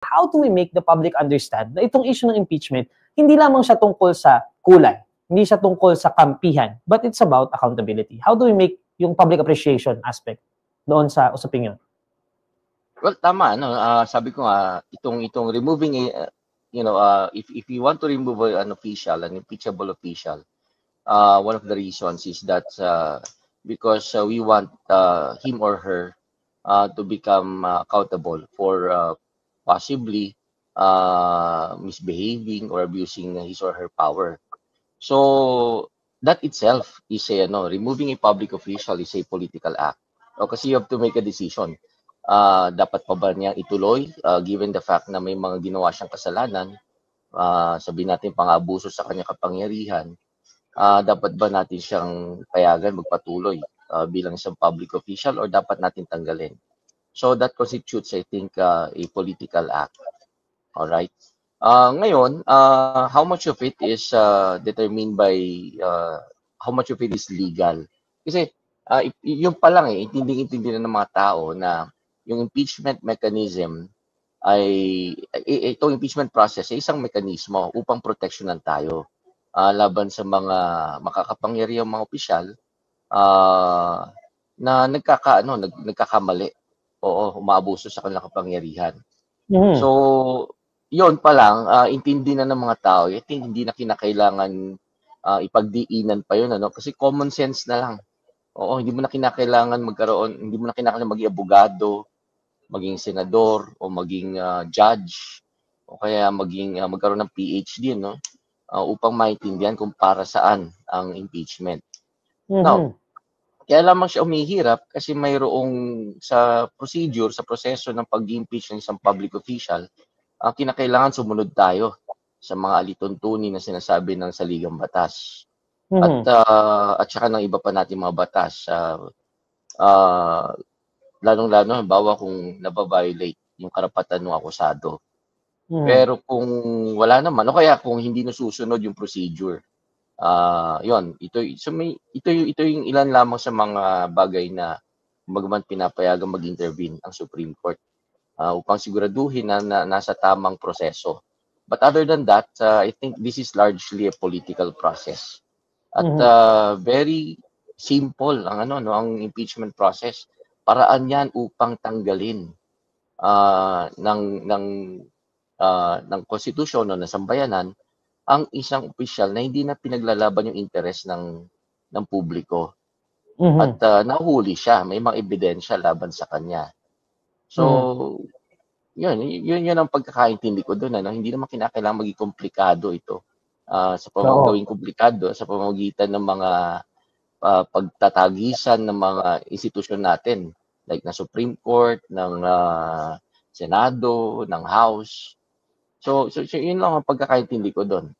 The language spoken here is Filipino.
how do we make the public understand na itong issue ng impeachment, hindi lamang siya tungkol sa kulay, hindi siya tungkol sa kampihan, but it's about accountability. How do we make yung public appreciation aspect doon sa usaping yun? Well, tama, no? Sabi ko nga, itong removing if you want to remove an impeachable official, one of the reasons is that because we want him or her to become accountable for possibly misbehaving or abusing his or her power. So that itself is removing a public official is a political act. Kasi you have to make a decision. Dapat pa ba niya ituloy given the fact na may mga ginawa siyang kasalanan, sabihin natin pang-abuso sa kanyang kapangyarihan, dapat ba natin siyang payagan magpatuloy bilang isang public official or dapat natin tanggalin? So that constitutes, I think, a political act. All right. Ngayon, how much of it is determined by how much of it is legal? Kasi yung pa lang intinding-intindi na ng mga tao na yung impeachment mechanism itong impeachment process ay isang mekanismo upang proteksyonan tayo laban sa mga makakapangyarihang mga opisyal na nagkakamali. Oo, umaabuso sa kanilang kapangyarihan. So, yon pa lang, intindi na ng mga tao, hindi na kinakailangan ipagdiinan pa yun, kasi common sense na lang. Oo, hindi mo na kinakailangan maging abogado, maging senador, o maging judge, o kaya magkaroon ng PhD, upang maintindihan kung para saan ang impeachment. Now, kaya lamang siya umihirap kasi mayroong sa proseso ng pag-impeach ng isang public official, kinakailangan sumunod tayo sa mga alituntunin na sinasabi ng saligang batas. At saka ng iba pa natin mga batas. Lalong-lalo, halimbawa kung nababiolate yung karapatan ng akusado. Pero kung wala naman, o kaya kung hindi nasusunod yung procedure, ito yung ilan lamang sa mga bagay na bagaman pinapayagan mag-intervene ang Supreme Court upang siguraduhin na nasa tamang proseso. But other than that, I think this is largely a political process. At very simple ang impeachment process. Paraan yan upang tanggalin ng konstitusyon o ng sambayanan ang isang opisyal na hindi na pinaglalaban yung interes ng publiko. At nahuli siya, may mga ebidensya laban sa kanya. So, yun ang pagkakaintindi ko doon. Hindi naman kinakailangan maging komplikado ito. Sa gawing komplikado, sa pamamagitan ng mga pagtatagisan ng mga institusyon natin, like na Supreme Court, ng Senado, ng House. So yun lang ang pagkakaintindi ko doon.